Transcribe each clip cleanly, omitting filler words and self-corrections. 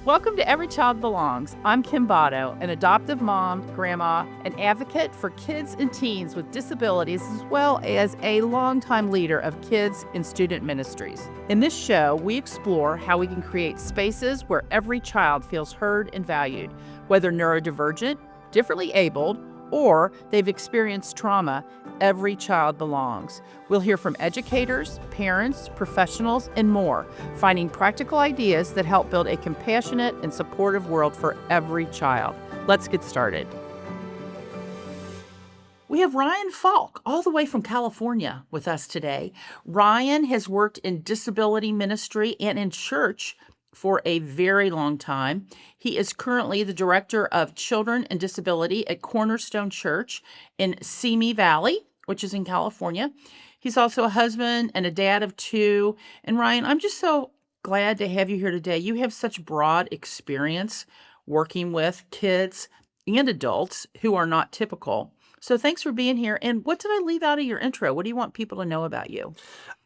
Welcome to Every Child Belongs. I'm Kim Botto, an adoptive mom, grandma, and advocate for kids and teens with disabilities, as well as a longtime leader of kids in student ministries. In this show, we explore how we can create spaces where every child feels heard and valued, whether neurodivergent, differently abled, or they've experienced trauma. Every child belongs. We'll hear from educators, parents, professionals, and more, finding practical ideas that help build a compassionate and supportive world for every child. Let's get started. We have Ryan Faulk, all the way from California, with us today. Ryan has worked in disability ministry and in church for a very long time. He is currently the director of children and disability at Cornerstone Church in Simi Valley, which is in California. He's also a husband and a dad of two. And Ryan, I'm just so glad to have you here today. You have such broad experience working with kids and adults who are not typical. So thanks for being here. And what did I leave out of your intro? What do you want people to know about you?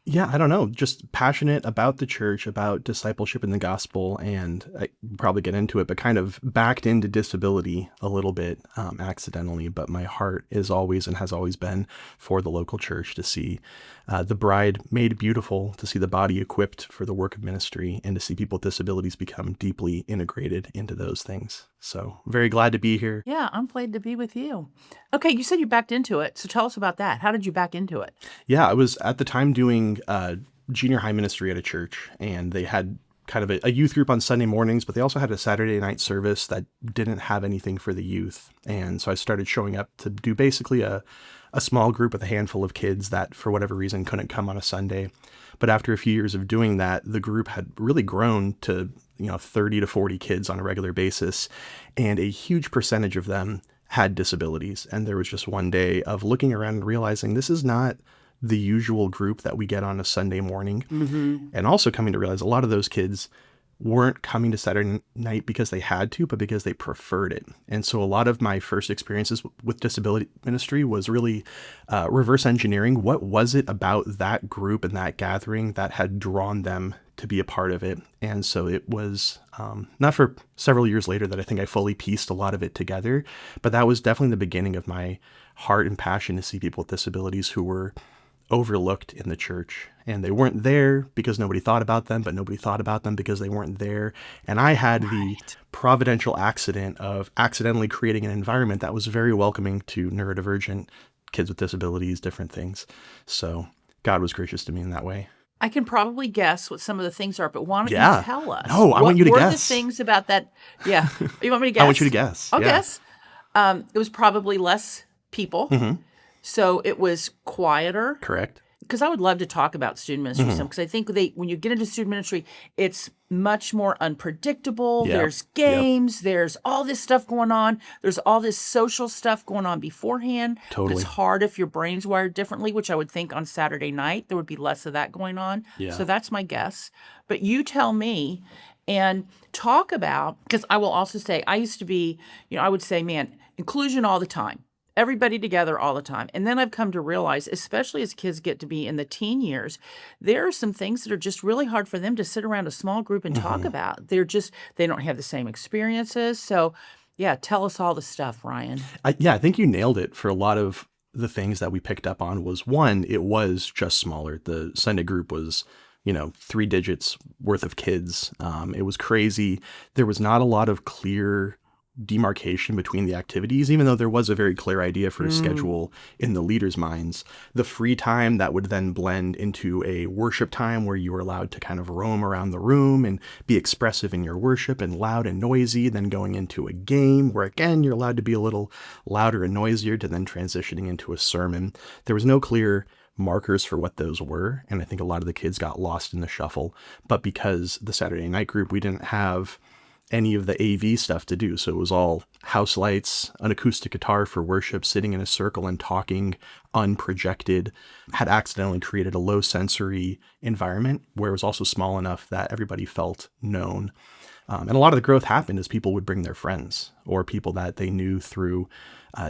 Yeah, I don't know. Just passionate about the church, about discipleship in the gospel, and I probably get into it, but kind of backed into disability a little bit accidentally. But my heart is always and has always been for the local church, to see the bride made beautiful, to see the body equipped for the work of ministry, and to see people with disabilities become deeply integrated into those things. So very glad to be here. Yeah, I'm glad to be with you. Okay, you said you backed into it. So tell us about that. How did you back into it? Yeah, I was at the time doing junior high ministry at a church, and they had kind of a youth group on Sunday mornings, but they also had a Saturday night service that didn't have anything for the youth. And so I started showing up to do basically a small group with a handful of kids that for whatever reason couldn't come on a Sunday. But after a few years of doing that, the group had really grown to 30 to 40 kids on a regular basis, and a huge percentage of them had disabilities. And there was just one day of looking around and realizing this is not the usual group that we get on a Sunday morning. Mm-hmm. And also coming to realize a lot of those kids weren't coming to Saturday night because they had to, but because they preferred it. And so a lot of my first experiences with disability ministry was really reverse engineering. What was it about that group and that gathering that had drawn them to be a part of it? And so it was not for several years later that I think I fully pieced a lot of it together, but that was definitely the beginning of my heart and passion to see people with disabilities who were overlooked in the church. And they weren't there because nobody thought about them, but nobody thought about them because they weren't there. And I had the providential accident of accidentally creating an environment that was very welcoming to neurodivergent kids with disabilities, different things. So God was gracious to me in that way. I can probably guess what some of the things are, but why don't you tell us? No, I want you to guess. What were the things about that? Yeah. You want me to guess? I want you to guess. I'll guess. It was probably less people. Mm-hmm. So it was quieter. Correct. Because I would love to talk about student ministry because I think when you get into student ministry, it's much more unpredictable. Yep. There's games. Yep. There's all this stuff going on. There's all this social stuff going on beforehand. Totally. But it's hard if your brain's wired differently, which I would think on Saturday night there would be less of that going on. Yeah. So that's my guess. But you tell me and talk about, because I will also say, I used to be, I would say, man, inclusion all the time. Everybody together all the time. And then I've come to realize, especially as kids get to be in the teen years, there are some things that are just really hard for them to sit around a small group and talk about. They don't have the same experiences. So yeah, tell us all the stuff, Ryan. I think you nailed it. For a lot of the things that we picked up on was, one, it was just smaller. The Sunday group was 3 digits worth of kids. It was crazy. There was not a lot of clear demarcation between the activities, even though there was a very clear idea for a schedule in the leaders' minds. The free time that would then blend into a worship time where you were allowed to kind of roam around the room and be expressive in your worship and loud and noisy, then going into a game where, again, you're allowed to be a little louder and noisier, to then transitioning into a sermon. There was no clear markers for what those were, and I think a lot of the kids got lost in the shuffle. But because the Saturday night group, we didn't have any of the AV stuff to do. So it was all house lights, an acoustic guitar for worship, sitting in a circle and talking, unprojected, had accidentally created a low sensory environment where it was also small enough that everybody felt known. And a lot of the growth happened as people would bring their friends or people that they knew through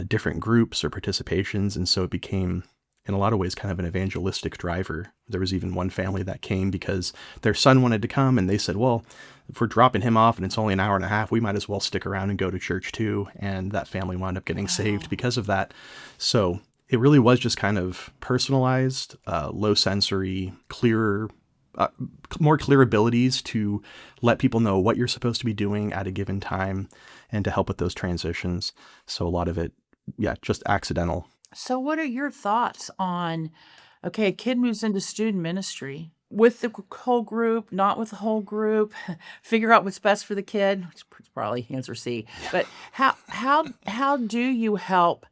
different groups or participations. And so it became in a lot of ways kind of an evangelistic driver. There was even one family that came because their son wanted to come, and they said, well, if we're dropping him off and it's only an hour and a half, we might as well stick around and go to church too. And that family wound up getting saved Wow. because of that. So it really was just kind of personalized, low sensory, clearer, more clear abilities to let people know what you're supposed to be doing at a given time and to help with those transitions. So a lot of it, yeah, just accidental. So, what are your thoughts on, okay, a kid moves into student ministry with the whole group, not with the whole group, figure out what's best for the kid, which is probably answer C. But how do you help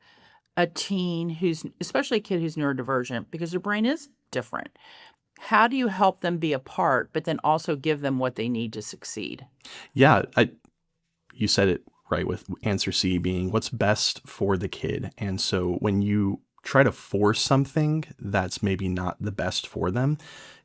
a teen who's, especially a kid who's neurodivergent, because their brain is different? How do you help them be a part, but then also give them what they need to succeed? Yeah, you said it right with answer C being what's best for the kid. And so when you try to force something that's maybe not the best for them,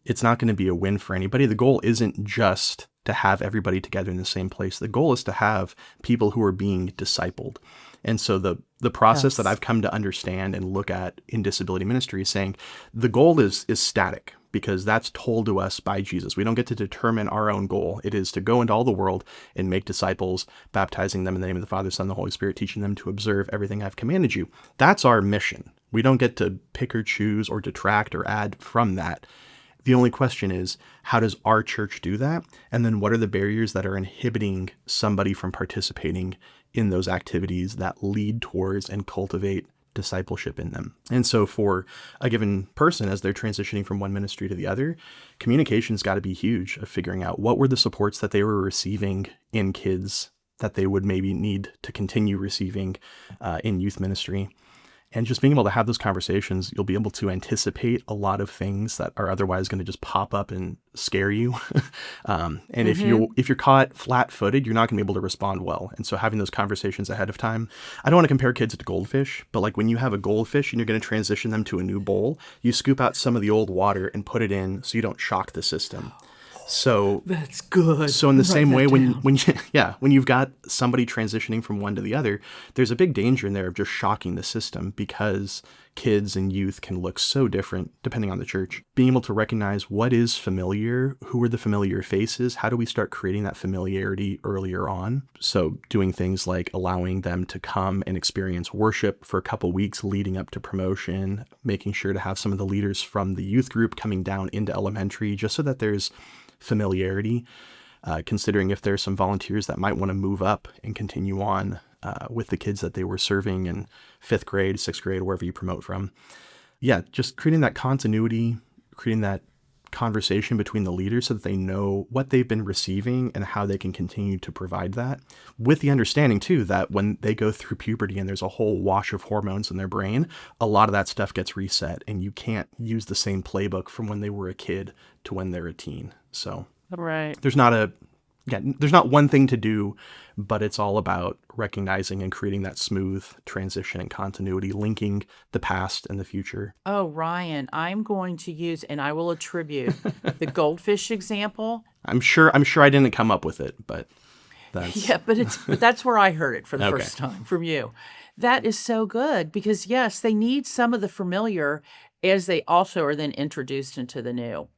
it's not going to be a win for anybody. The goal isn't just to have everybody together in the same place. The goal is to have people who are being discipled. And so the process that Yes. I've come to understand and look at in disability ministry is saying the goal is static, because that's told to us by Jesus. We don't get to determine our own goal. It is to go into all the world and make disciples, baptizing them in the name of the Father, Son, and the Holy Spirit, teaching them to observe everything I've commanded you. That's our mission. We don't get to pick or choose or detract or add from that. The only question is, how does our church do that? And then what are the barriers that are inhibiting somebody from participating in those activities that lead towards and cultivate discipleship in them? And so for a given person, as they're transitioning from one ministry to the other, communication's got to be huge of figuring out what were the supports that they were receiving in kids that they would maybe need to continue receiving in youth ministry. And just being able to have those conversations, you'll be able to anticipate a lot of things that are otherwise going to just pop up and scare you. And Mm-hmm. if you're caught flat-footed, you're not going to be able to respond well. And so having those conversations ahead of time, I don't want to compare kids to goldfish, but like when you have a goldfish and you're going to transition them to a new bowl, you scoop out some of the old water and put it in so you don't shock the system. So That's good. so in the Write same way, that when down. when you, yeah, when you've got somebody transitioning from one to the other, there's a big danger in there of just shocking the system, because kids and youth can look so different depending on the church. Being able to recognize what is familiar, who are the familiar faces, how do we start creating that familiarity earlier on? So doing things like allowing them to come and experience worship for a couple weeks leading up to promotion, making sure to have some of the leaders from the youth group coming down into elementary, just so that there's familiarity, considering if there's some volunteers that might want to move up and continue on with the kids that they were serving in 5th grade, 6th grade, wherever you promote from. Yeah, just creating that continuity, creating that conversation between the leaders so that they know what they've been receiving and how they can continue to provide that, with the understanding too that when they go through puberty and there's a whole wash of hormones in their brain, a lot of that stuff gets reset and you can't use the same playbook from when they were a kid to when they're a teen. So Right. there's not one thing to do, but it's all about recognizing and creating that smooth transition and continuity, linking the past and the future. Oh, Ryan, I'm going to use, and I will attribute the goldfish example. I'm sure I didn't come up with it, but that's Yeah, but that's where I heard it for the okay. first time from you. That is so good because yes, they need some of the familiar as they also are then introduced into the new.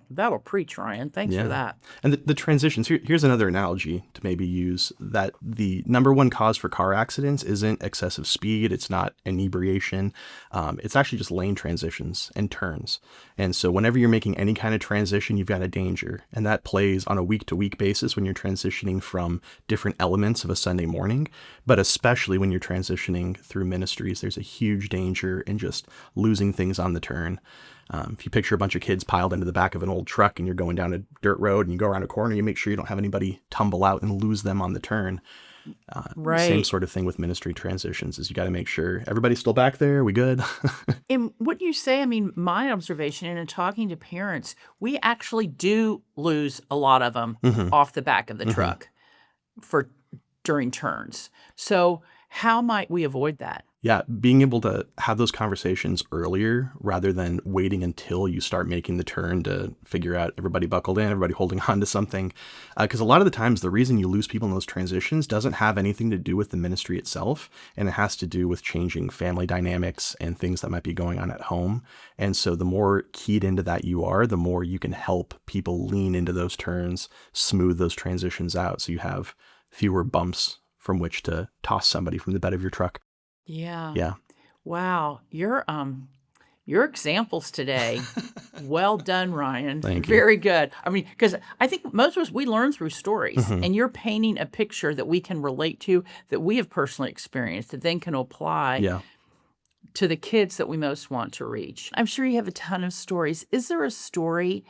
That'll preach, Ryan. Thanks for Yeah. that. And the transitions, here's another analogy to maybe use, that the number one cause for car accidents isn't excessive speed. It's not inebriation. It's actually just lane transitions and turns. And so whenever you're making any kind of transition, you've got a danger. And that plays on a week to week basis when you're transitioning from different elements of a Sunday morning. But especially when you're transitioning through ministries, there's a huge danger in just losing things on the turn. If you picture a bunch of kids piled into the back of an old truck and you're going down a dirt road and you go around a corner, you make sure you don't have anybody tumble out and lose them on the turn. Same Right. sort of thing with ministry transitions, is you got to make sure everybody's still back there. We good? And what you say, I mean, my observation and in talking to parents, we actually do lose a lot of them hmm off the back of the hmm truck for during turns. So how might we avoid that? Yeah, being able to have those conversations earlier rather than waiting until you start making the turn to figure out everybody buckled in, everybody holding on to something. Because a lot of the times, the reason you lose people in those transitions doesn't have anything to do with the ministry itself, and it has to do with changing family dynamics and things that might be going on at home. And so the more keyed into that you are, the more you can help people lean into those turns, smooth those transitions out so you have fewer bumps from which to toss somebody from the bed of your truck. Yeah. Yeah. Wow. Your examples today, well done, Ryan. Thank you. Very good. I mean, because I think most of us, we learn through stories, Hmm. and you're painting a picture that we can relate to, that we have personally experienced, that then can apply Yeah. to the kids that we most want to reach. I'm sure you have a ton of stories. Is there a story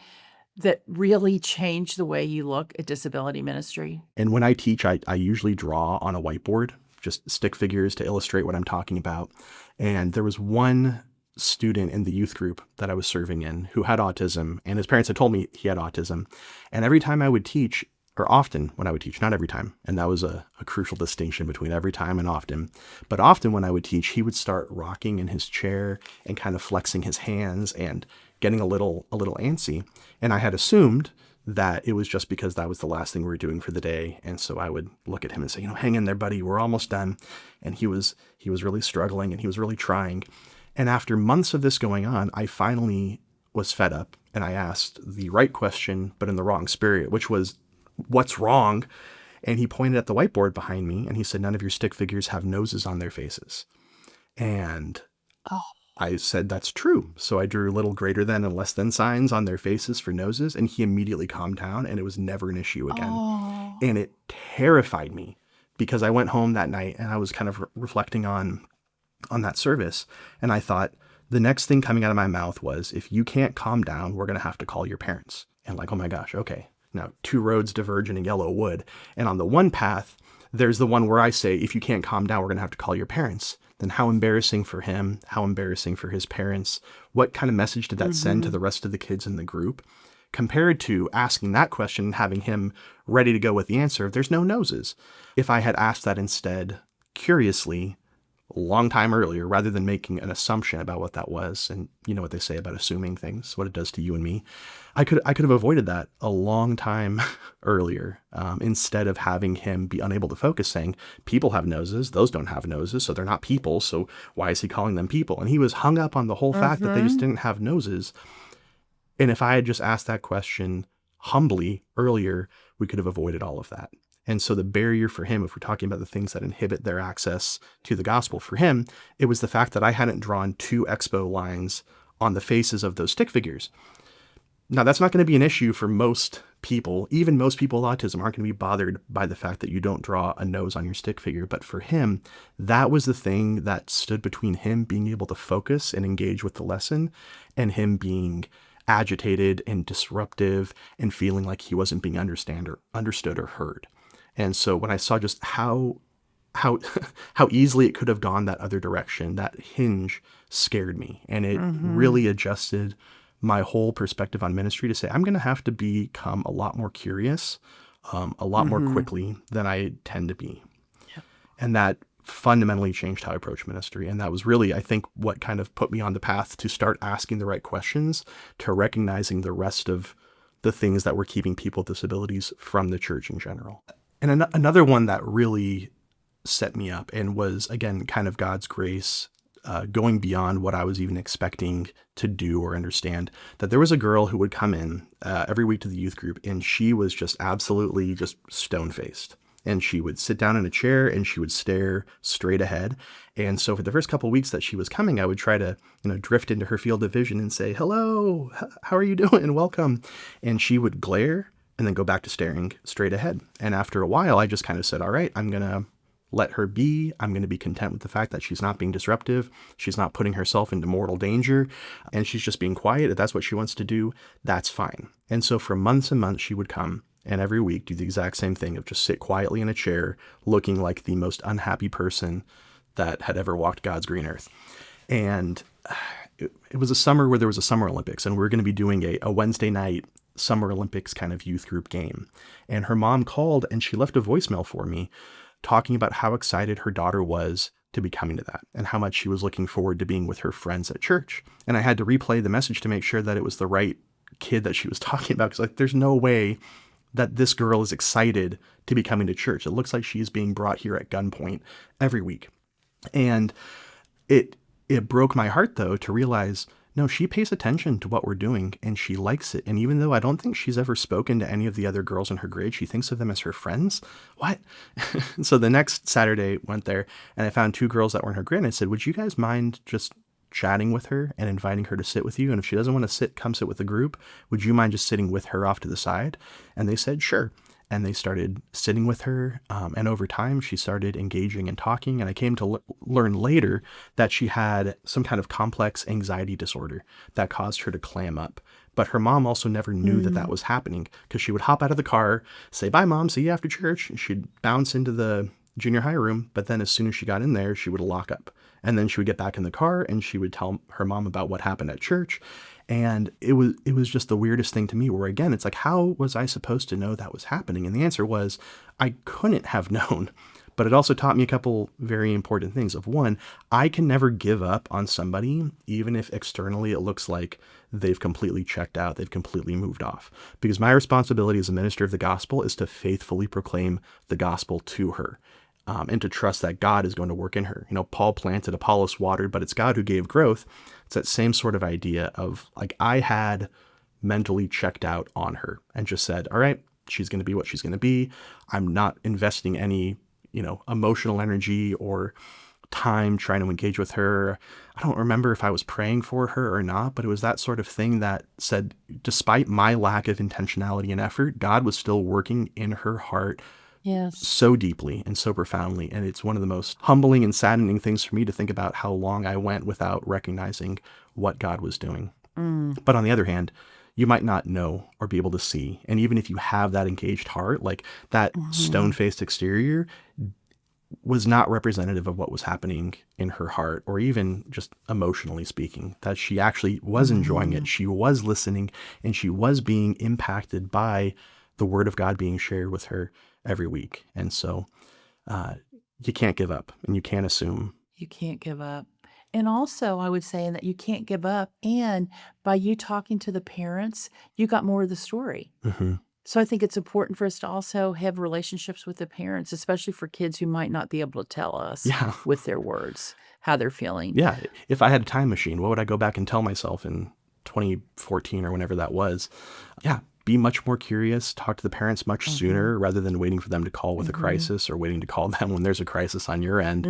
that really changed the way you look at disability ministry? And when I teach, I usually draw on a whiteboard, just stick figures to illustrate what I'm talking about. And there was one student in the youth group that I was serving in who had autism, and his parents had told me he had autism. And every time I would teach, or often when I would teach, not every time, and that was a crucial distinction between every time and often, but often when I would teach, he would start rocking in his chair and kind of flexing his hands and getting a little antsy. And I had assumed that it was just because that was the last thing we were doing for the day. And so I would look at him and say, hang in there, buddy, we're almost done. And he was really struggling and he was really trying. And after months of this going on, I finally was fed up and I asked the right question, but in the wrong spirit, which was, what's wrong? And he pointed at the whiteboard behind me and he said, none of your stick figures have noses on their faces. And Oh, I said, that's true. So I drew little greater than and less than signs on their faces for noses, and he immediately calmed down and it was never an issue again. oh, And it terrified me because I went home that night and I was kind of reflecting on that service. And I thought the next thing coming out of my mouth was, if you can't calm down, we're going to have to call your parents. And like, oh my gosh, okay. Now 2 roads diverge in a yellow wood. And on the one path, there's the one where I say, if you can't calm down, we're going to have to call your parents. Then how embarrassing for him, how embarrassing for his parents. What kind of message did that send to mhm, the rest of the kids in the group? Compared to asking that question and having him ready to go with the answer, there's no noses. If I had asked that instead, curiously, a long time earlier, rather than making an assumption about what that was, and you know what they say about assuming things, what it does to you and me, I could have avoided that a long time earlier, instead of having him be unable to focus, saying, people have noses, those don't have noses, so they're not people, so why is he calling them people? And he was hung up on the whole fact that they just mhm. didn't have noses. And if I had just asked that question humbly earlier, we could have avoided all of that. And so the barrier for him, if we're talking about the things that inhibit their access to the gospel, for him, it was the fact that I hadn't drawn 2 expo lines on the faces of those stick figures. Now, that's not going to be an issue for most people. Even most people with autism aren't going to be bothered by the fact that you don't draw a nose on your stick figure. But for him, that was the thing that stood between him being able to focus and engage with the lesson and him being agitated and disruptive and feeling like he wasn't being understood or heard. And so when I saw just how how easily it could have gone that other direction, that hinge scared me, and it Mhm. really adjusted my whole perspective on ministry to say I'm going to have to become a lot more curious, a lot more Mhm. quickly than I tend to be. Yep. And that fundamentally changed how I approach ministry. And that was really, I think, what kind of put me on the path to start asking the right questions, to recognizing the rest of the things that were keeping people with disabilities from the church in general. And another one that really set me up and was, again, kind of God's grace, going beyond what I was even expecting to do or understand, that there was a girl who would come in every week to the youth group, and she was just absolutely just stone-faced. And she would sit down in a chair and she would stare straight ahead. And so for the first couple of weeks that she was coming, I would try to, drift into her field of vision and say, hello, how are you doing? Welcome. And she would glare and then go back to staring straight ahead. And after a while, I just kind of said, all right, I'm going to let her be. I'm going to be content with the fact that she's not being disruptive. She's not putting herself into mortal danger, and she's just being quiet. If that's what she wants to do, that's fine. And so for months and months, she would come and every week do the exact same thing of just sit quietly in a chair, looking like the most unhappy person that had ever walked God's green earth. And it was a summer where there was a Summer Olympics, and we were going to be doing a Wednesday night Summer Olympics kind of youth group game. And her mom called and she left a voicemail for me talking about how excited her daughter was to be coming to that and how much she was looking forward to being with her friends at church. And I had to replay the message to make sure that it was the right kid that she was talking about. Because like, there's no way that this girl is excited to be coming to church. It looks like she's being brought here at gunpoint every week. And it broke my heart, though, to realize, no, she pays attention to what we're doing and she likes it. And even though I don't think she's ever spoken to any of the other girls in her grade, she thinks of them as her friends. What? So the next Saturday went there and I found 2 girls that were in her grade. And I said, would you guys mind just chatting with her and inviting her to sit with you? And if she doesn't want to come sit with the group, would you mind just sitting with her off to the side? And they said, sure. And they started sitting with her. And over time, she started engaging and talking. And I came to learn later that she had some kind of complex anxiety disorder that caused her to clam up. But her mom also never knew that was happening because she would hop out of the car, say, bye, Mom, see you after church. And she'd bounce into the junior high room. But then as soon as she got in there, she would lock up. And then she would get back in the car and she would tell her mom about what happened at church. And it was just the weirdest thing to me where, again, it's like, how was I supposed to know that was happening? And the answer was, I couldn't have known. But it also taught me a couple very important things. Of one, I can never give up on somebody, even if externally it looks like they've completely checked out, they've completely moved off. Because my responsibility as a minister of the gospel is to faithfully proclaim the gospel to her. And to trust that God is going to work in her. You know, Paul planted, Apollos watered, but it's God who gave growth. It's that same sort of idea of like, I had mentally checked out on her and just said, all right, she's going to be what she's going to be. I'm not investing any, emotional energy or time trying to engage with her. I don't remember if I was praying for her or not, but it was that sort of thing that said, despite my lack of intentionality and effort, God was still working in her heart. Yes. So deeply and so profoundly. And it's one of the most humbling and saddening things for me to think about how long I went without recognizing what God was doing. But on the other hand, you might not know or be able to see. And even if you have that engaged heart, like that stone-faced exterior was not representative of what was happening in her heart, or even just emotionally speaking, that she actually was enjoying it. She was listening and she was being impacted by the word of God being shared with her every week. And so you can't give up and you can't assume. You can't give up. And also, I would say that you can't give up. And by you talking to the parents, you got more of the story. Mm-hmm. So I think it's important for us to also have relationships with the parents, especially for kids who might not be able to tell us with their words how they're feeling. Yeah. If I had a time machine, what would I go back and tell myself in 2014 or whenever that was? Yeah. Be much more curious, talk to the parents much sooner rather than waiting for them to call with a crisis or waiting to call them when there's a crisis on your end.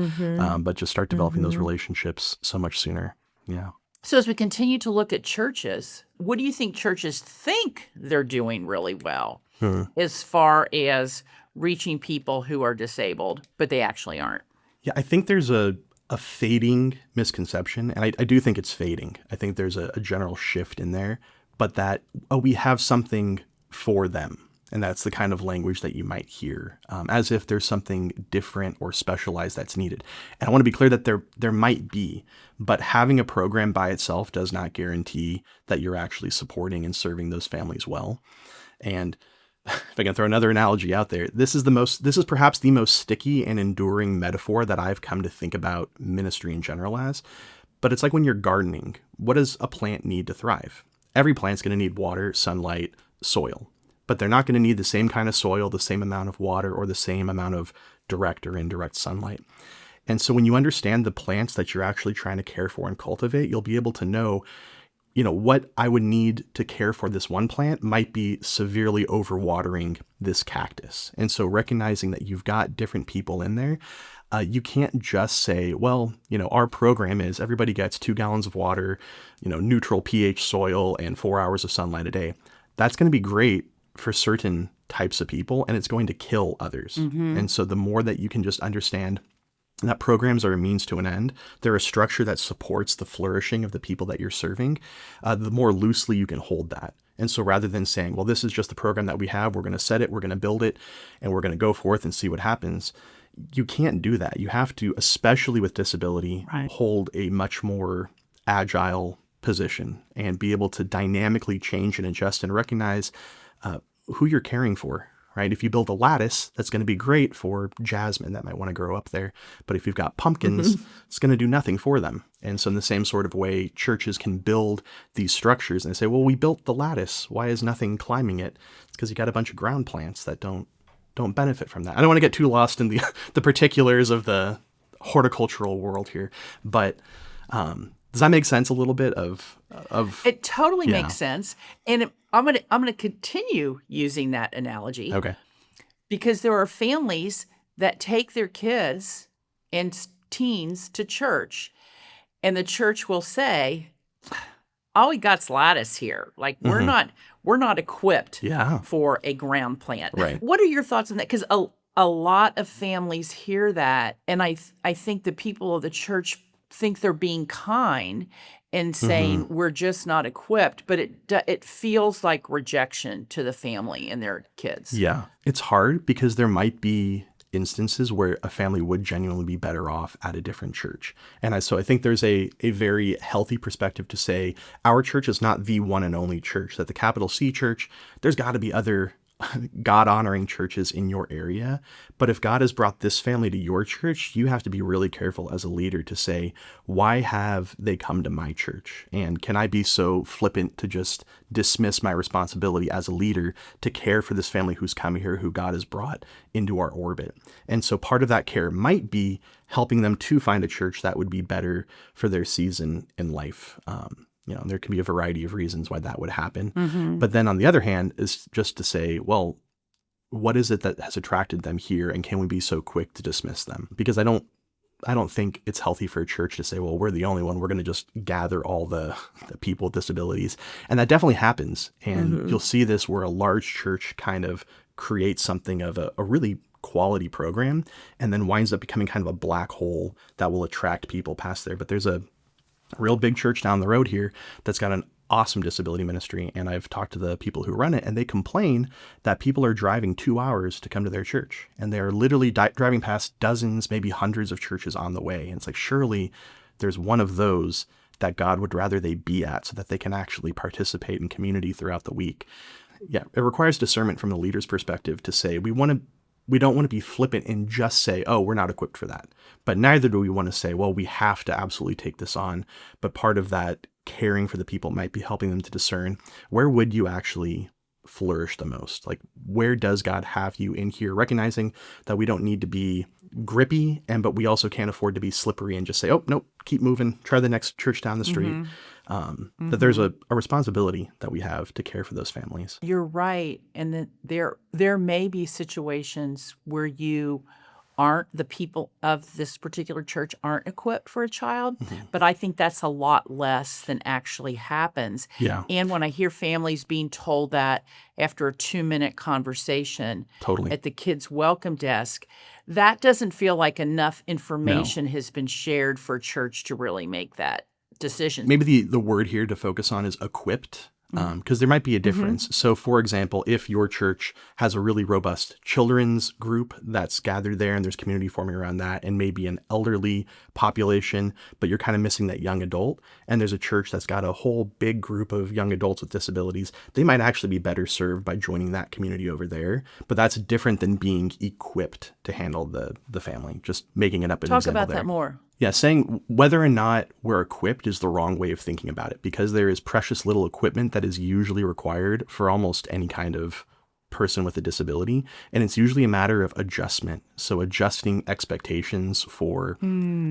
But just start developing those relationships so much sooner. Yeah. So as we continue to look at churches, what do you think churches think they're doing really well as far as reaching people who are disabled, but they actually aren't? Yeah, I think there's a fading misconception, and I do think it's fading. I think there's a general shift in there. But that, we have something for them. And that's the kind of language that you might hear, as if there's something different or specialized that's needed. And I want to be clear that there might be, but having a program by itself does not guarantee that you're actually supporting and serving those families well. And if I can throw another analogy out there, this is perhaps the most sticky and enduring metaphor that I've come to think about ministry in general as. But it's like when you're gardening, what does a plant need to thrive? Every plant's going to need water, sunlight, soil, but they're not going to need the same kind of soil, the same amount of water, or the same amount of direct or indirect sunlight. And so when you understand the plants that you're actually trying to care for and cultivate, you'll be able to know, what I would need to care for this one plant might be severely overwatering this cactus. And so recognizing that you've got different people in there, you can't just say, well, our program is everybody gets 2 gallons of water, neutral pH soil and 4 hours of sunlight a day. That's going to be great for certain types of people, and it's going to kill others. And so the more that you can just understand that programs are a means to an end, they're a structure that supports the flourishing of the people that you're serving, the more loosely you can hold that. And so rather than saying, well, this is just the program that we have, we're going to set it, we're going to build it, and we're going to go forth and see what happens, you can't do that. You have to, especially with disability, hold a much more agile position and be able to dynamically change and adjust and recognize who you're caring for, right? If you build a lattice, that's going to be great for jasmine that might want to grow up there. But if you've got pumpkins, it's going to do nothing for them. And so in the same sort of way, churches can build these structures and they say, well, we built the lattice. Why is nothing climbing it? It's because you got a bunch of ground plants that don't benefit from that. I don't want to get too lost in the particulars of the horticultural world here, but does that make sense a little bit of It totally makes sense. And I'm gonna continue using that analogy. Okay. Because there are families that take their kids and teens to church, and the church will say, all we got's lattice here. Like we're not equipped for a ground plant. Right. What are your thoughts on that? Because a lot of families hear that, and I think the people of the church think they're being kind and saying we're just not equipped, but it feels like rejection to the family and their kids. Yeah. It's hard because there might be instances where a family would genuinely be better off at a different church. And so I think there's a very healthy perspective to say our church is not the one and only church, that the capital C church, there's got to be other God-honoring churches in your area. But if God has brought this family to your church, you have to be really careful as a leader to say, why have they come to my church? And can I be so flippant to just dismiss my responsibility as a leader to care for this family who's come here, who God has brought into our orbit? And so part of that care might be helping them to find a church that would be better for their season in life. There can be a variety of reasons why that would happen. But then on the other hand is just to say, well, what is it that has attracted them here? And can we be so quick to dismiss them? Because I don't think it's healthy for a church to say, well, we're the only one. We're going to just gather all the people with disabilities. And that definitely happens. And you'll see this where a large church kind of creates something of a really quality program and then winds up becoming kind of a black hole that will attract people past there. But there's a real big church down the road here that's got an awesome disability ministry. And I've talked to the people who run it, and they complain that people are driving 2 hours to come to their church. And they're literally driving past dozens, maybe hundreds of churches on the way. And it's like, surely there's one of those that God would rather they be at so that they can actually participate in community throughout the week. Yeah, it requires discernment from the leader's perspective to say, we don't want to be flippant and just say, oh, we're not equipped for that. But neither do we want to say, well, we have to absolutely take this on. But part of that caring for the people might be helping them to discern, where would you actually flourish the most? Like, where does God have you in here? Recognizing that we don't need to be grippy, but we also can't afford to be slippery and just say, oh, nope, keep moving, try the next church down the street. That there's a responsibility that we have to care for those families. You're right. And that there may be situations where the people of this particular church aren't equipped for a child, but I think that's a lot less than actually happens. Yeah. And when I hear families being told that after a 2-minute conversation at the kids' welcome desk, that doesn't feel like enough information has been shared for church to really make that decision. Maybe the word here to focus on is equipped, because there might be a difference. So, for example, if your church has a really robust children's group that's gathered there and there's community forming around that, and maybe an elderly population, but you're kind of missing that young adult, and there's a church that's got a whole big group of young adults with disabilities, they might actually be better served by joining that community over there. But that's different than being equipped to handle the family. Just making it up. Talk about that more. Yeah, saying whether or not we're equipped is the wrong way of thinking about it, because there is precious little equipment that is usually required for almost any kind of person with a disability. And it's usually a matter of adjustment. So adjusting expectations for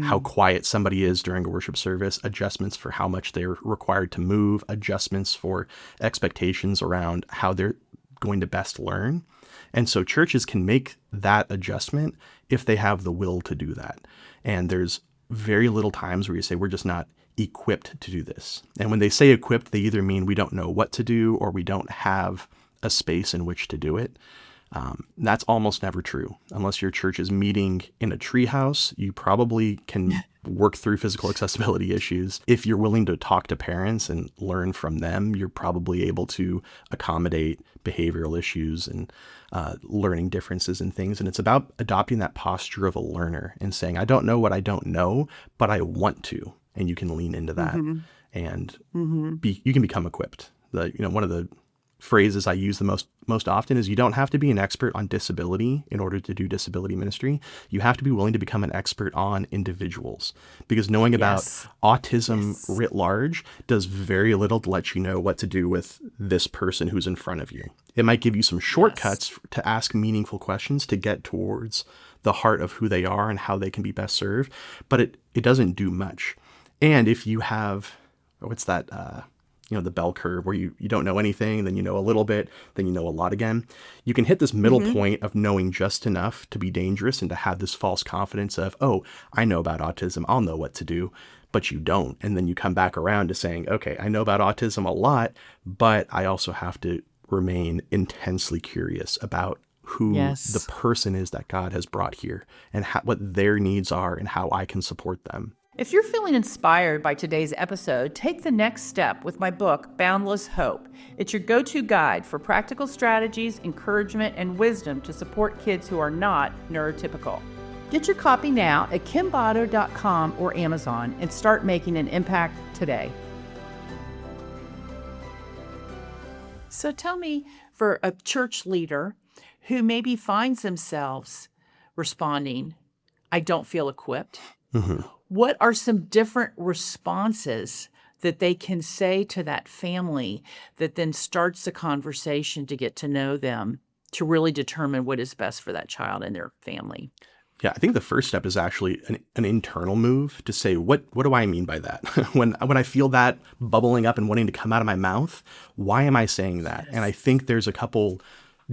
how quiet somebody is during a worship service, adjustments for how much they're required to move, adjustments for expectations around how they're going to best learn. And so churches can make that adjustment if they have the will to do that. And there's very little times where you say, we're just not equipped to do this. And when they say equipped, they either mean we don't know what to do or we don't have a space in which to do it. That's almost never true. Unless your church is meeting in a treehouse, you probably can work through physical accessibility issues. If you're willing to talk to parents and learn from them, you're probably able to accommodate behavioral issues and learning differences and things. And it's about adopting that posture of a learner and saying, I don't know what I don't know, but I want to. And you can lean into that and you can become equipped. One of the phrases I use the most often is you don't have to be an expert on disability in order to do disability ministry. You have to be willing to become an expert on individuals, because knowing about Yes. autism Yes. writ large does very little to let you know what to do with this person who's in front of you. It might give you some Yes. shortcuts to ask meaningful questions to get towards the heart of who they are and how they can be best served, but it doesn't do much. And if you have, what's that, the bell curve where you don't know anything, then you know a little bit, then you know a lot again. You can hit this middle point of knowing just enough to be dangerous and to have this false confidence of, oh, I know about autism, I'll know what to do, but you don't. And then you come back around to saying, okay, I know about autism a lot, but I also have to remain intensely curious about who the Yes. person is that God has brought here and what their needs are and how I can support them. If you're feeling inspired by today's episode, take the next step with my book, Boundless Hope. It's your go-to guide for practical strategies, encouragement, and wisdom to support kids who are not neurotypical. Get your copy now at kimbotto.com or Amazon and start making an impact today. So tell me, for a church leader who maybe finds themselves responding, I don't feel equipped, what are some different responses that they can say to that family that then starts the conversation to get to know them, to really determine what is best for that child and their family? Yeah, I think the first step is actually an internal move to say, what do I mean by that? When I feel that bubbling up and wanting to come out of my mouth, why am I saying that? And I think there's a couple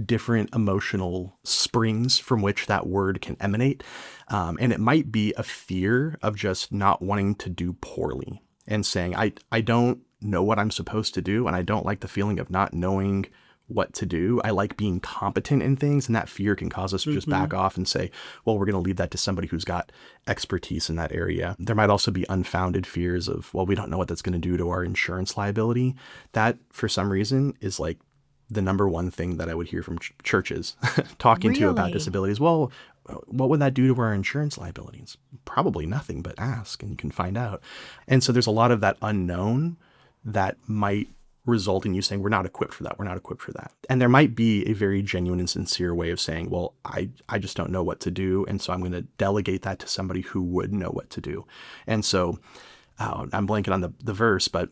different emotional springs from which that word can emanate. And it might be a fear of just not wanting to do poorly and saying, I don't know what I'm supposed to do, and I don't like the feeling of not knowing what to do. I like being competent in things, and that fear can cause us to just back off and say, well, we're going to leave that to somebody who's got expertise in that area. There might also be unfounded fears of, well, we don't know what that's going to do to our insurance liability. That, for some reason, is like the number one thing that I would hear from churches talking to about Really? disabilities. Well, what would that do to our insurance liabilities? Probably nothing, but ask and you can find out. And so there's a lot of that unknown that might result in you saying, we're not equipped for that. We're not equipped for that. And there might be a very genuine and sincere way of saying, well, I just don't know what to do. And so I'm going to delegate that to somebody who would know what to do. And so I'm blanking on the verse, but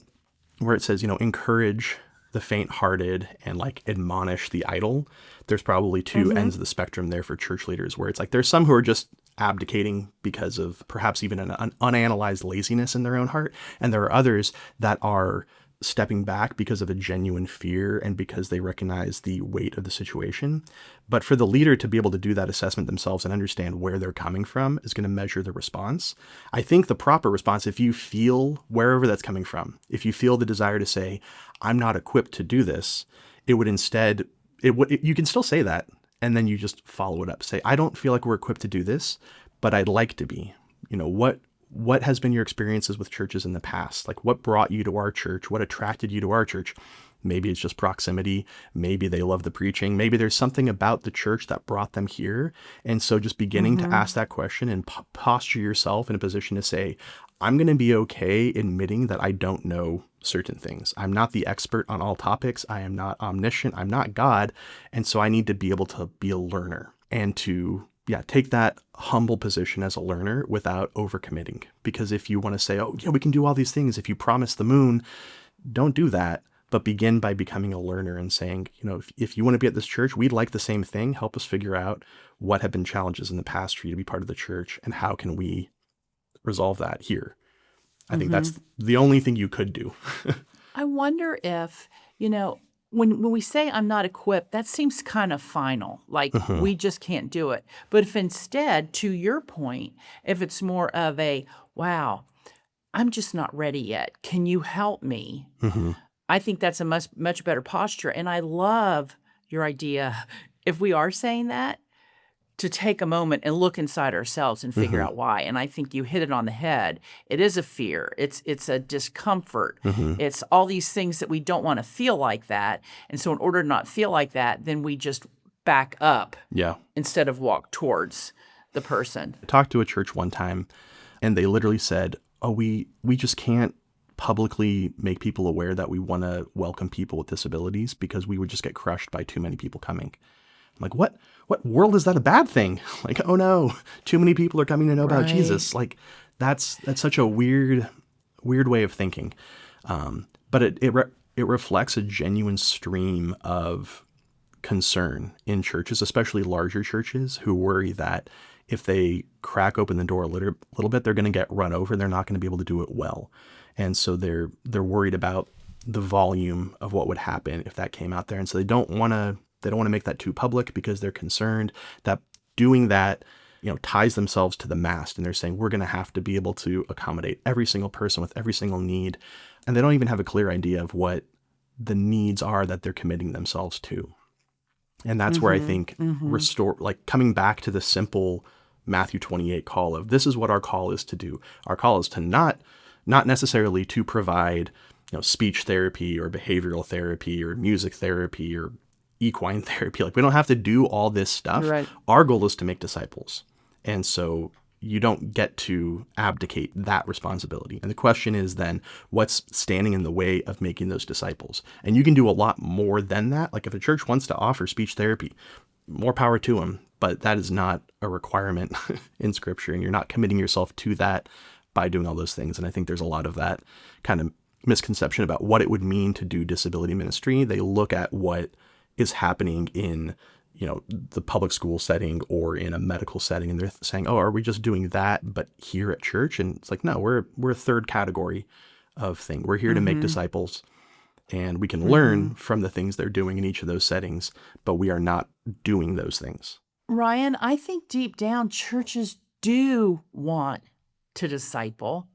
where it says, encourage the faint-hearted and like admonish the idle. There's probably two ends of the spectrum there for church leaders, where it's like there's some who are just abdicating because of perhaps even an unanalyzed laziness in their own heart. And there are others that are stepping back because of a genuine fear and because they recognize the weight of the situation. But for the leader to be able to do that assessment themselves and understand where they're coming from is going to measure the response. I think the proper response, if you feel wherever that's coming from, if you feel the desire to say, I'm not equipped to do this, it would instead, you can still say that. And then you just follow it up. Say, I don't feel like we're equipped to do this, but I'd like to be. What has been your experiences with churches in the past? Like, what brought you to our church? What attracted you to our church? Maybe it's just proximity. Maybe they love the preaching. Maybe there's something about the church that brought them here. And so just beginning to ask that question and posture yourself in a position to say, I'm going to be okay admitting that I don't know certain things. I'm not the expert on all topics. I am not omniscient. I'm not God. And so I need to be able to be a learner and to take that humble position as a learner without overcommitting. Because if you want to say, oh, yeah, we can do all these things, if you promise the moon, don't do that. But begin by becoming a learner and saying, if you want to be at this church, we'd like the same thing. Help us figure out what have been challenges in the past for you to be part of the church and how can we resolve that here. I think that's the only thing you could do. I wonder if, when we say I'm not equipped, that seems kind of final, like we just can't do it. But if instead, to your point, if it's more of a, wow, I'm just not ready yet, can you help me? I think that's a much better posture. And I love your idea, if we are saying that, to take a moment and look inside ourselves and figure out why. And I think you hit it on the head. It is a fear. It's a discomfort. It's all these things that we don't want to feel like that. And so in order to not feel like that, then we just back up instead of walk towards the person. I talked to a church one time and they literally said, oh, we just can't publicly make people aware that we want to welcome people with disabilities because we would just get crushed by too many people coming. I'm like, what world is that a bad thing? Like, oh no, too many people are coming to know about Right. Jesus. Like that's such a weird way of thinking. But it reflects a genuine stream of concern in churches, especially larger churches, who worry that if they crack open the door a little bit, they're going to get run over and they're not going to be able to do it well. And so they're worried about the volume of what would happen if that came out there. And so they don't want to make that too public because they're concerned that doing that, ties themselves to the mast. And they're saying, we're going to have to be able to accommodate every single person with every single need. And they don't even have a clear idea of what the needs are that they're committing themselves to. And that's where I think coming back to the simple Matthew 28 call of this is what our call is to do. Our call is to not necessarily to provide, speech therapy or behavioral therapy or music therapy or equine therapy. Like we don't have to do all this stuff. Right. Our goal is to make disciples. And so you don't get to abdicate that responsibility. And the question is then, what's standing in the way of making those disciples? And you can do a lot more than that. Like if a church wants to offer speech therapy, more power to them, but that is not a requirement in Scripture, and you're not committing yourself to that by doing all those things. And I think there's a lot of that kind of misconception about what it would mean to do disability ministry. They look at what is happening in the public school setting or in a medical setting, and they're saying, oh, are we just doing that but here at church? And it's like, no, we're a third category of thing. We're here to make disciples, and we can learn from the things they're doing in each of those settings, but we are not doing those things. Ryan, I think deep down churches do want to disciple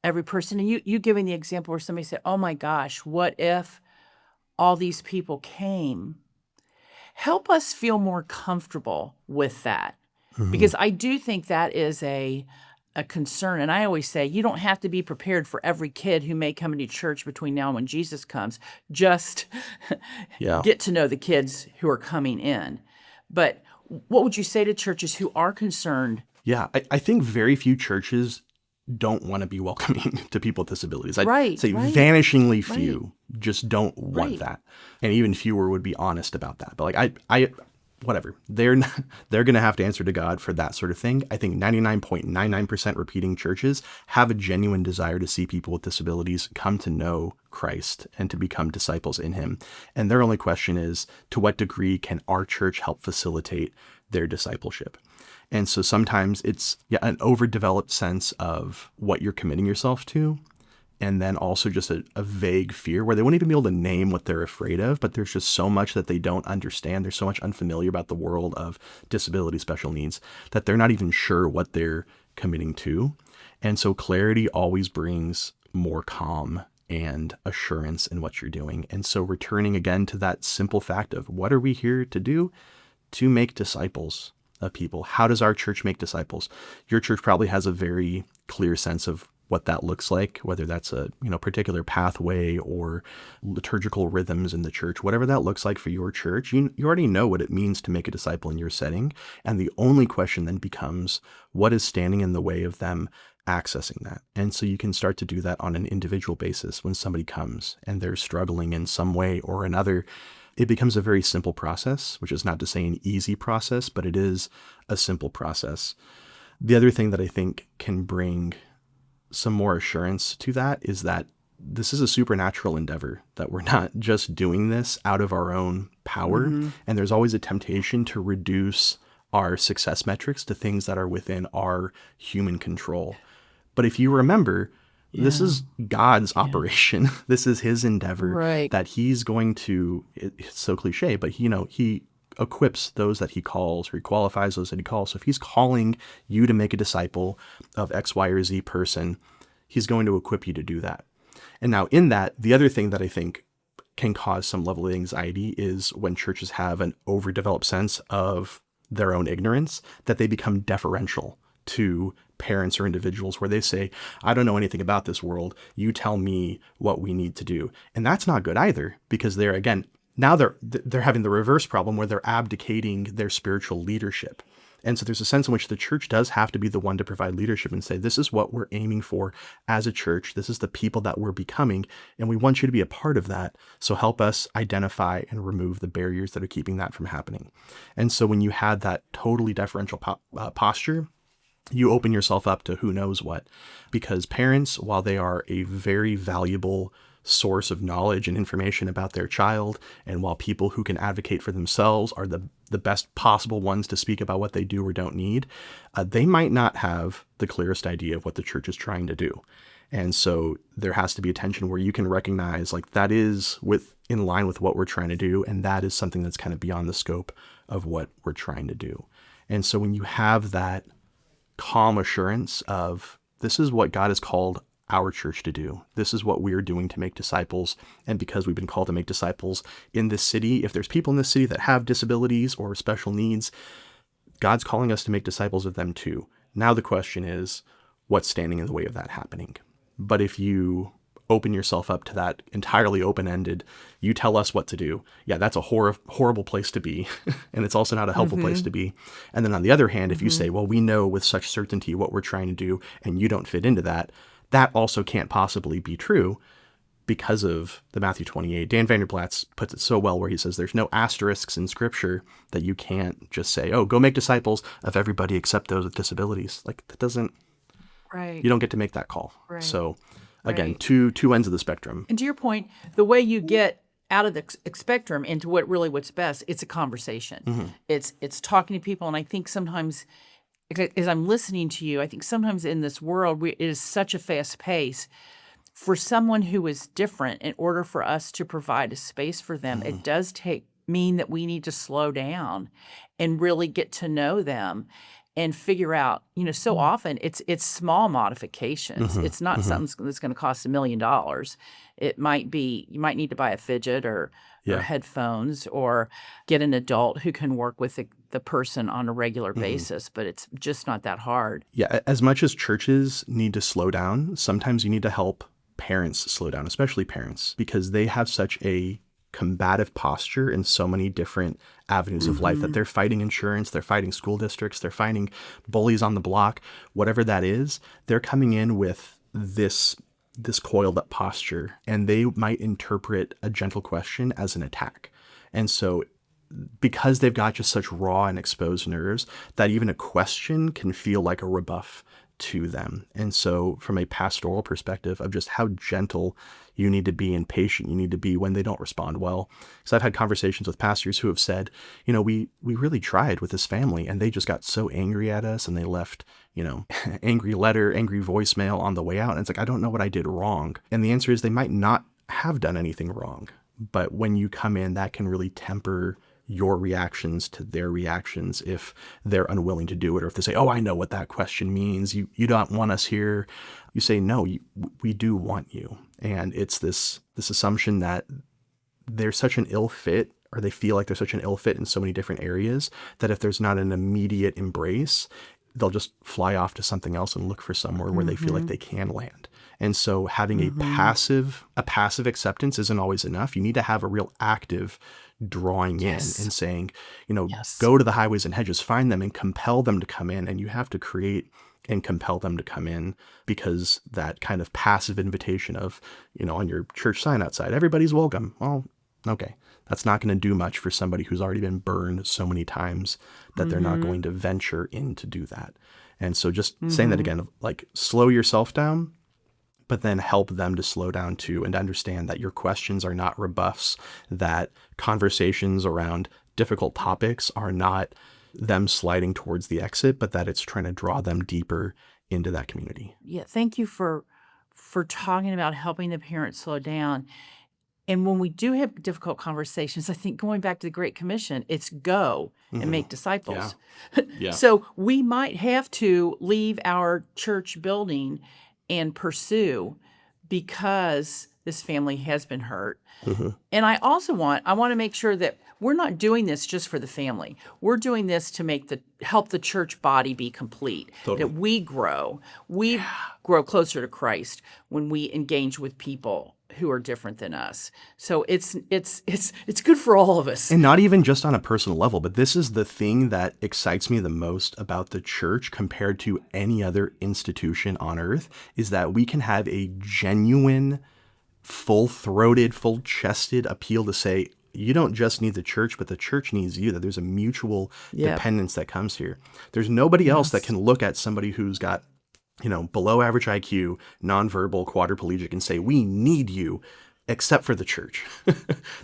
every person. And you giving the example where somebody said, oh my gosh, what if all these people came? Help us feel more comfortable with that. Because I do think that is a concern. And I always say, you don't have to be prepared for every kid who may come into church between now and when Jesus comes. Just Yeah. get to know the kids who are coming in. But what would you say to churches who are concerned? Yeah. I think very few churches don't want to be welcoming to people with disabilities. I'd say vanishingly few just don't want that. And even fewer would be honest about that. But like I whatever. They're going to have to answer to God for that sort of thing. I think 99.99% repeating churches have a genuine desire to see people with disabilities come to know Christ and to become disciples in him. And their only question is, to what degree can our church help facilitate their discipleship? And so sometimes it's an overdeveloped sense of what you're committing yourself to, and then also just a vague fear where they won't even be able to name what they're afraid of, but there's just so much that they don't understand. There's so much unfamiliar about the world of disability special needs that they're not even sure what they're committing to. And so clarity always brings more calm and assurance in what you're doing. And so returning again to that simple fact of what are we here to do? To make disciples of people. How does our church make disciples? Your church probably has a very clear sense of what that looks like, whether that's a particular pathway or liturgical rhythms in the church, whatever that looks like for your church. You already know what it means to make a disciple in your setting. And the only question then becomes, what is standing in the way of them accessing that? And so you can start to do that on an individual basis when somebody comes and they're struggling in some way or another. It becomes a very simple process, which is not to say an easy process, but it is a simple process. The other thing that I think can bring some more assurance to that is that this is a supernatural endeavor, that we're not just doing this out of our own power. And there's always a temptation to reduce our success metrics to things that are within our human control. But if you remember, this is God's operation. This is his endeavor that he's going to, it's so cliche, but he equips those that he calls, or he qualifies those that he calls. So if he's calling you to make a disciple of X, Y, or Z person, he's going to equip you to do that. And now in that, the other thing that I think can cause some level of anxiety is when churches have an overdeveloped sense of their own ignorance, that they become deferential to parents or individuals where they say, I don't know anything about this world. You tell me what we need to do. And that's not good either, because they're, again, now they're having the reverse problem where they're abdicating their spiritual leadership. And so there's a sense in which the church does have to be the one to provide leadership and say, this is what we're aiming for as a church. This is the people that we're becoming, and we want you to be a part of that. So help us identify and remove the barriers that are keeping that from happening. And so when you had that totally deferential posture, you open yourself up to who knows what, because parents, while they are a very valuable source of knowledge and information about their child, and while people who can advocate for themselves are the best possible ones to speak about what they do or don't need, they might not have the clearest idea of what the church is trying to do. And so there has to be a tension where you can recognize like that is in line with what we're trying to do, and that is something that's kind of beyond the scope of what we're trying to do. And so when you have that calm assurance of this is what God has called our church to do. This is what we're doing to make disciples. And because we've been called to make disciples in this city, if there's people in this city that have disabilities or special needs, God's calling us to make disciples of them too. Now the question is, what's standing in the way of that happening? But if you open yourself up to that entirely open-ended, you tell us what to do, yeah, that's a horrible place to be. And it's also not a helpful place to be. And then on the other hand, if you say, well, we know with such certainty what we're trying to do, and you don't fit into that, that also can't possibly be true because of the Matthew 28. Dan Vanderblatz puts it so well where he says there's no asterisks in Scripture that you can't just say, oh, go make disciples of everybody except those with disabilities. Like that doesn't, Right. you don't get to make that call. Right. So again, Right. two ends of the spectrum. And to your point, the way you get out of the spectrum into what's best, it's a conversation. It's talking to people. And I think sometimes, as I'm listening to you, I think sometimes in this world, it is such a fast pace. For someone who is different, in order for us to provide a space for them, it does mean that we need to slow down and really get to know them and figure out, so often it's small modifications. It's not something that's going to cost $1 million. It might be, you might need to buy a fidget or headphones or get an adult who can work with the person on a regular basis, but it's just not that hard. Yeah, as much as churches need to slow down, sometimes you need to help parents slow down, especially parents, because they have such a combative posture in so many different avenues of life that they're fighting insurance, they're fighting school districts, they're fighting bullies on the block, whatever that is. They're coming in with this coiled up posture, and they might interpret a gentle question as an attack. And so because they've got just such raw and exposed nerves, that even a question can feel like a rebuff to them. And so from a pastoral perspective of just how gentle you need to be and patient you need to be when they don't respond well. Because I've had conversations with pastors who have said, we really tried with this family and they just got so angry at us and they left, angry letter, angry voicemail on the way out. And it's like, I don't know what I did wrong. And the answer is they might not have done anything wrong. But when you come in, that can really temper your reactions to their reactions if they're unwilling to do it, or if they say, oh, I know what that question means. You don't want us here. You say, no, we do want you. And it's this assumption that they're such an ill fit, or they feel like they're such an ill fit in so many different areas, that if there's not an immediate embrace, they'll just fly off to something else and look for somewhere where they feel like they can land. And so having a passive acceptance isn't always enough. You need to have a real active drawing in and saying, go to the highways and hedges, find them and compel them to come in. And you have to create and compel them to come in, because that kind of passive invitation of, on your church sign outside, everybody's welcome. Well, okay. That's not going to do much for somebody who's already been burned so many times that they're not going to venture in to do that. And so just saying that again, like slow yourself down, but then help them to slow down too, and understand that your questions are not rebuffs, that conversations around difficult topics are not them sliding towards the exit, but that it's trying to draw them deeper into that community. Yeah, thank you for talking about helping the parents slow down. And when we do have difficult conversations, I think going back to the Great Commission, it's go and make disciples. Yeah. So we might have to leave our church building and pursue because this family has been hurt. And I also want to make sure that we're not doing this just for the family. We're doing this to help the church body be complete. Totally. That we grow. We grow closer to Christ when we engage with people who are different than us. So it's good for all of us. And not even just on a personal level, but this is the thing that excites me the most about the church compared to any other institution on earth, is that we can have a genuine, full-throated, full-chested appeal to say, you don't just need the church, but the church needs you, that there's a mutual dependence that comes here. There's nobody else that can look at somebody who's got, below average IQ, nonverbal, quadriplegic, and say, we need you, except for the church.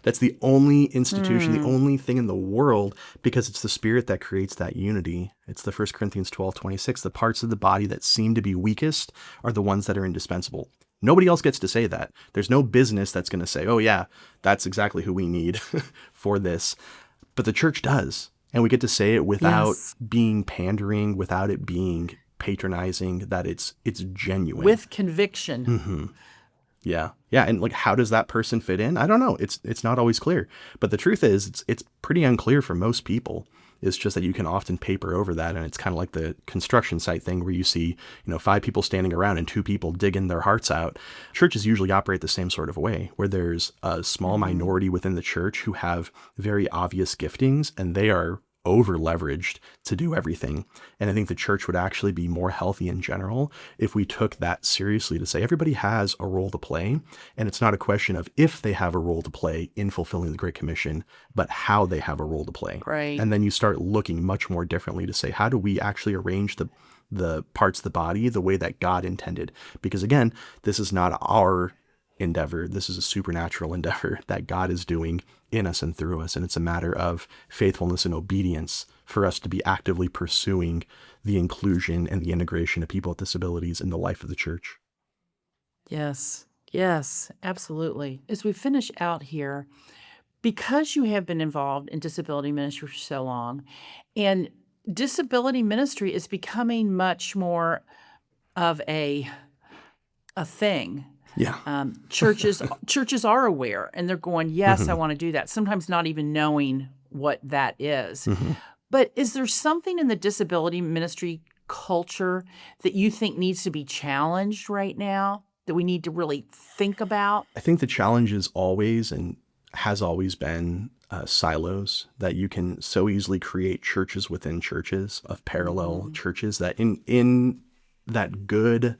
That's the only institution, the only thing in the world, because it's the Spirit that creates that unity. It's the 1 Corinthians 12:26. The parts of the body that seem to be weakest are the ones that are indispensable. Nobody else gets to say that. There's no business that's going to say, oh yeah, that's exactly who we need for this. But the church does. And we get to say it without being pandering, without it being patronizing, that it's genuine. With conviction. Yeah. And like, how does that person fit in? I don't know. It's not always clear. But the truth is, it's pretty unclear for most people. It's just that you can often paper over that. And it's kind of like the construction site thing where you see, 5 people standing around and 2 people digging their hearts out. Churches usually operate the same sort of way, where there's a small minority within the church who have very obvious giftings, and they are over leveraged to do everything. And I think the church would actually be more healthy in general if we took that seriously, to say everybody has a role to play. And it's not a question of if they have a role to play in fulfilling the Great Commission, but how they have a role to play. Right. And then you start looking much more differently to say, how do we actually arrange the parts of the body the way that God intended? Because again, this is not our endeavor. This is a supernatural endeavor that God is doing in us and through us. And it's a matter of faithfulness and obedience for us to be actively pursuing the inclusion and the integration of people with disabilities in the life of the church. Yes, absolutely. As we finish out here, because you have been involved in disability ministry for so long, and disability ministry is becoming much more of a thing. Yeah. Churches are aware, and they're going, yes, I want to do that. Sometimes not even knowing what that is. But is there something in the disability ministry culture that you think needs to be challenged right now, that we need to really think about? I think the challenge is always and has always been silos, that you can so easily create churches within churches of parallel churches, that in that good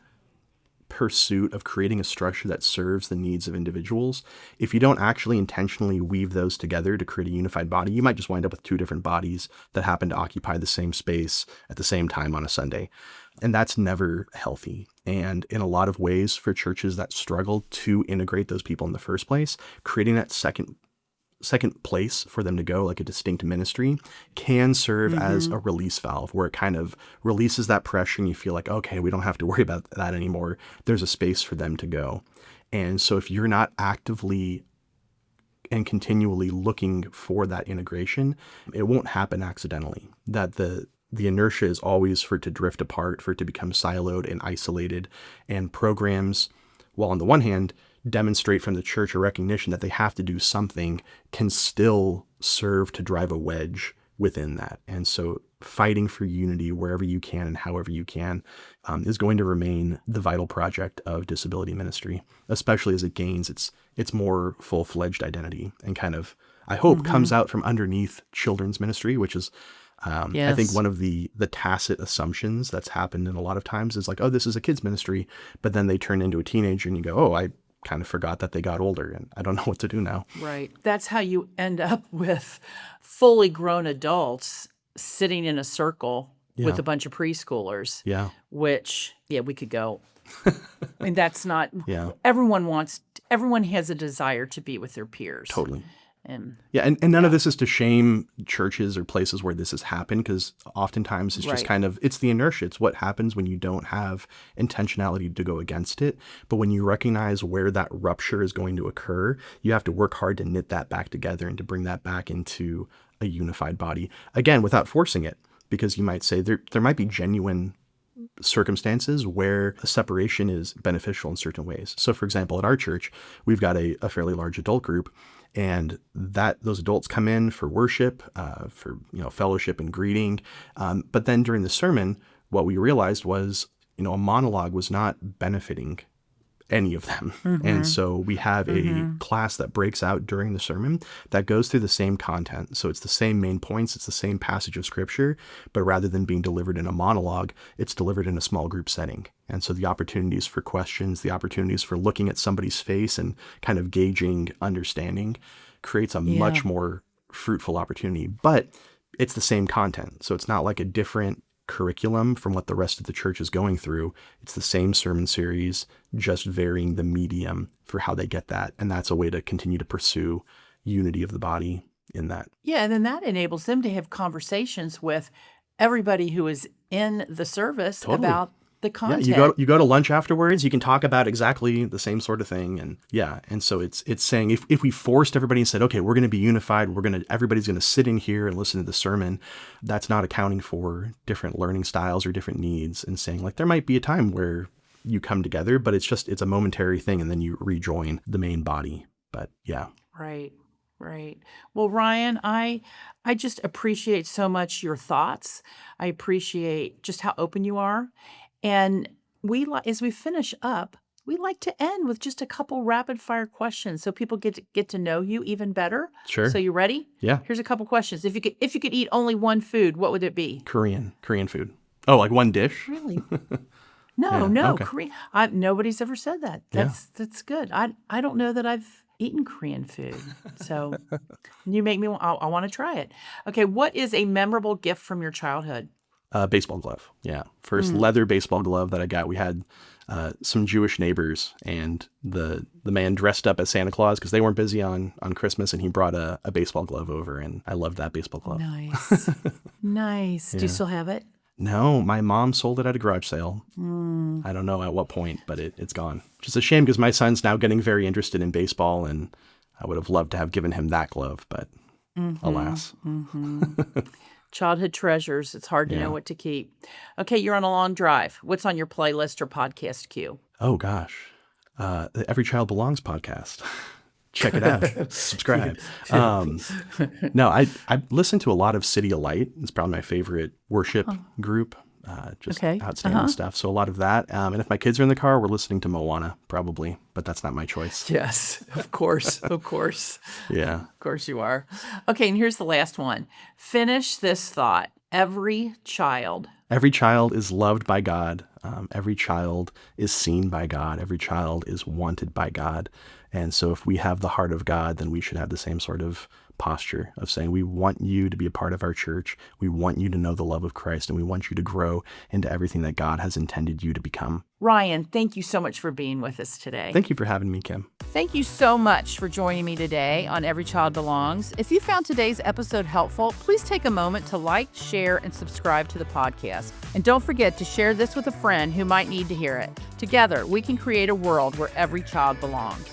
pursuit of creating a structure that serves the needs of individuals, if you don't actually intentionally weave those together to create a unified body, you might just wind up with 2 different bodies that happen to occupy the same space at the same time on a Sunday. And that's never healthy. And in a lot of ways, for churches that struggle to integrate those people in the first place, creating that second place for them to go, like a distinct ministry, can serve as a release valve, where it kind of releases that pressure and you feel like, okay, we don't have to worry about that anymore. There's a space for them to go. And so if you're not actively and continually looking for that integration, it won't happen accidentally. That the inertia is always for it to drift apart, for it to become siloed and isolated. And programs, while on the one hand demonstrate from the church a recognition that they have to do something, can still serve to drive a wedge within that. And so fighting for unity wherever you can and however you can is going to remain the vital project of disability ministry, especially as it gains its more full-fledged identity and kind of, I hope, comes out from underneath children's ministry, which is I think one of the tacit assumptions that's happened in a lot of times is like, oh, this is a kid's ministry, but then they turn into a teenager and you go, oh, I kind of forgot that they got older and I don't know what to do now. Right. That's how you end up with fully grown adults sitting in a circle with a bunch of preschoolers. Yeah. Which, we could go. And that's not, Yeah. everyone has a desire to be with their peers. Totally. And none of this is to shame churches or places where this has happened, because oftentimes it's just kind of, it's the inertia. It's what happens when you don't have intentionality to go against it. But when you recognize where that rupture is going to occur, you have to work hard to knit that back together and to bring that back into a unified body. Again, without forcing it, because you might say there might be genuine circumstances where a separation is beneficial in certain ways. So for example, at our church, we've got a fairly large adult group, and those adults come in for worship, for fellowship and greeting. But then during the sermon, what we realized was, a monologue was not benefiting any of them. And so we have a class that breaks out during the sermon that goes through the same content. So it's the same main points, it's the same passage of scripture, but rather than being delivered in a monologue, it's delivered in a small group setting. And so the opportunities for questions, the opportunities for looking at somebody's face and kind of gauging understanding creates a much more fruitful opportunity. But it's the same content. So it's not like a different curriculum from what the rest of the church is going through. It's the same sermon series, just varying the medium for how they get that. And that's a way to continue to pursue unity of the body in that. Yeah, and then that enables them to have conversations with everybody who is in the service Totally. about the content. Yeah, you go to lunch afterwards, you can talk about exactly the same sort of thing. And so it's saying if we forced everybody and said, okay, we're going to be unified, everybody's going to sit in here and listen to the sermon, that's not accounting for different learning styles or different needs, and saying like there might be a time where you come together, but it's a momentary thing and then you rejoin the main body. But yeah. Right. Well, Ryan, I just appreciate so much your thoughts. I appreciate just how open you are. And as we finish up, we like to end with just a couple rapid fire questions so people get to know you even better. Sure. So you ready? Yeah. Here's a couple questions. If you could eat only one food, what would it be? Korean food. Oh, like one dish? Really? No, okay. Korean. Nobody's ever said that. That's good. I don't know that I've eaten Korean food. So you make me I want to try it. Okay, what is a memorable gift from your childhood? Baseball glove. Yeah. First leather baseball glove that I got. We had some Jewish neighbors, and the man dressed up as Santa Claus because they weren't busy on Christmas, and he brought a baseball glove over, and I loved that baseball glove. Nice. Nice. Do you still have it? No, my mom sold it at a garage sale. I don't know at what point, but it's gone. Which is a shame because my son's now getting very interested in baseball, and I would have loved to have given him that glove, but alas. Childhood treasures. It's hard to know what to keep. Okay, you're on a long drive. What's on your playlist or podcast queue? Oh, gosh. The Every Child Belongs podcast. Check it out. Subscribe. No, I listen to a lot of City of Light. It's probably my favorite worship group. Outstanding stuff. So a lot of that. And if my kids are in the car, we're listening to Moana, probably. But that's not my choice. Yes, of course. Of course. Yeah. Of course you are. Okay, and here's the last one. Finish this thought. Every child is loved by God. Every child is seen by God. Every child is wanted by God. And so if we have the heart of God, then we should have the same sort of posture of saying, we want you to be a part of our church. We want you to know the love of Christ, and we want you to grow into everything that God has intended you to become. Ryan, thank you so much for being with us today. Thank you for having me, Kim. Thank you so much for joining me today on Every Child Belongs. If you found today's episode helpful, please take a moment to like, share, and subscribe to the podcast. And don't forget to share this with a friend who might need to hear it. Together, we can create a world where every child belongs.